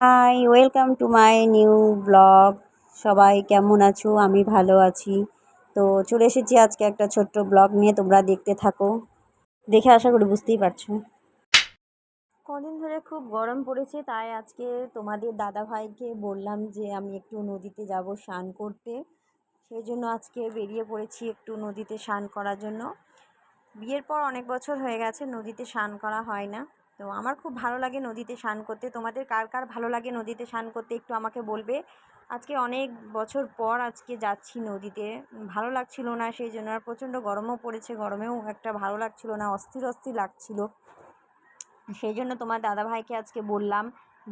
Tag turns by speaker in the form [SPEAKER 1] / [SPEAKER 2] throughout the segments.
[SPEAKER 1] High, welcome to my new blog. সবাই কেমন আছো? আমি ভালো আছি। তো চলে এসেছি আজকে একটা ছোট্ট ব্লগ নিয়ে, তোমরা দেখতে থাকো। দেখে আশা করি বুঝতেই পারছো। কদিন ধরে খুব গরম পড়েছে, তাই আজকে তোমাদের দাদা ভাইকে বললাম যে আমি একটু নদীতে যাব স্নান করতে। সেই জন্য আজকে বেরিয়ে পড়েছি একটু নদীতে স্নান করার জন্য। বিয়ের পর অনেক বছর হয়ে গেছে নদীতে স্নান করা হয় না। তো আমার খুব ভালো লাগে নদীতে স্নান করতে। তোমাদের কার কার ভালো লাগে নদীতে স্নান করতে একটু আমাকে বলবে। আজকে অনেক বছর পর আজকে যাচ্ছি নদীতে। ভালো লাগছিল না, সেই জন্য। আর প্রচণ্ড গরমও পড়েছে, গরমেও একটা ভালো লাগছিল না, অস্থির অস্থির লাগছিল। সেই জন্য তোমার দাদাভাইকে আজকে বললাম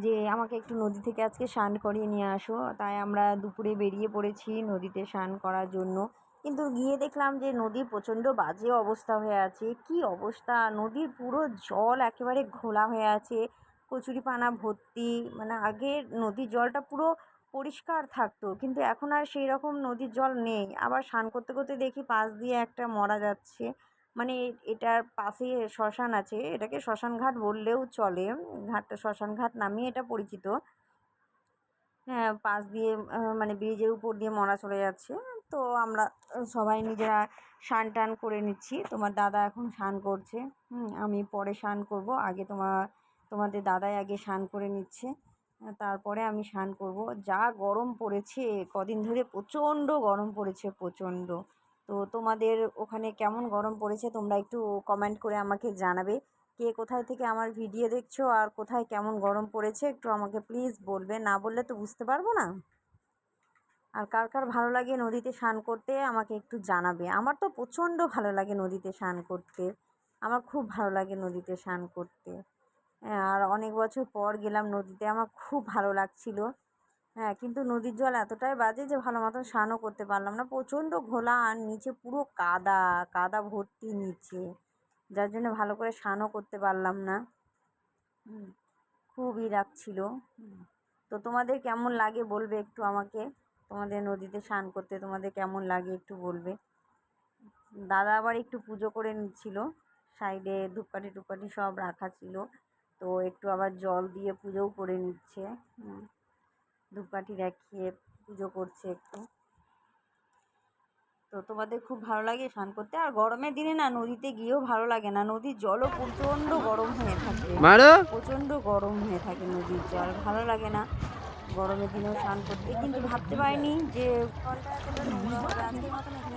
[SPEAKER 1] যে আমাকে একটু নদী থেকে আজকে স্নান করিয়ে নিয়ে আসো। তাই আমরা দুপুরে বেরিয়ে পড়েছি নদীতে স্নান করার জন্য। কিন্তু গিয়ে দেখলাম যে নদীর প্রচণ্ড বাজে অবস্থা হয়ে আছে। কি অবস্থা! নদীর পুরো জল একেবারে ঘোলা হয়ে আছে, কচুরিপানা ভর্তি। মানে আগে নদীর জলটা পুরো পরিষ্কার থাকতো, কিন্তু এখন আর সেই রকম নদীর জল নেই। আবার স্নান করতে করতে দেখি পাশ দিয়ে একটা মরা যাচ্ছে। মানে এটার পাশে শ্মশান আছে, এটাকে শ্মশান ঘাট বললেও চলে। ঘাটটা শ্মশান ঘাট নামেই এটা পরিচিত। হ্যাঁ, পাশ দিয়ে মানে ব্রিজের উপর দিয়ে মরা চলে যাচ্ছে। তো আমরা সবাই নিজেরা স্নান টান করে নিচ্ছি। তোমার দাদা এখন স্নান করছে, আমি পরে স্নান করব। আগে তোমাদের দাদাই আগে স্নান করে নিচ্ছে, তারপরে আমি স্নান করব। যা গরম পড়েছে কদিন ধরে, প্রচণ্ড গরম পড়েছে, প্রচণ্ড। তো তোমাদের ওখানে কেমন গরম পড়েছে তোমরা একটু কমেন্ট করে আমাকে জানাবে। কে কোথায় থেকে আমার ভিডিও দেখছো আর কোথায় কেমন গরম পড়েছে একটু আমাকে প্লিজ বলবে, না বললে তো বুঝতে পারবো না। আর কার কার ভালো লাগে নদীতে স্নান করতে আমাকে একটু জানাবে। আমার তো প্রচণ্ড ভালো লাগে নদীতে স্নান করতে, আমার খুব ভালো লাগে নদীতে স্নান করতে। হ্যাঁ, আর অনেক বছর পর গেলাম নদীতে, আমার খুব ভালো লাগছিল। হ্যাঁ, কিন্তু নদীর জল এতটাই বাজে যে ভালো মতন স্নানও করতে পারলাম না, প্রচণ্ড ঘোলা। আর নিচে পুরো কাদা, কাদা ভর্তি নিচে, যার জন্য ভালো করে স্নানও করতে পারলাম না। খুবই লাগছিল। তো তোমাদের কেমন লাগে বলবে একটু আমাকে। তোমাদের নদীতে স্নান করতে তোমাদের কেমন লাগে একটু বলবে। দাদা আবার একটু পুজো করে নিচ্ছিল, সাইডে ধূপকাঠি টুপকাঠি সব রাখা ছিল। তো একটু আবার জল দিয়ে পুজোও করে নিচ্ছে। ধূপকাঠি রাখিয়ে পুজো করছে একটু। তো তোমাদের খুব ভালো লাগে স্নান করতে। আর গরমের দিনে না নদীতে গিয়েও ভালো লাগে না, নদীর জলও প্রচণ্ড গরম হয়ে থাকে, প্রচণ্ড গরম হয়ে থাকে নদীর জল, ভালো লাগে না গরমের দিনেও স্নান করতে। কিন্তু ভাবতে পারিনি যে জলটা এতটা নোংরা হবে। আজকের মতন এখানে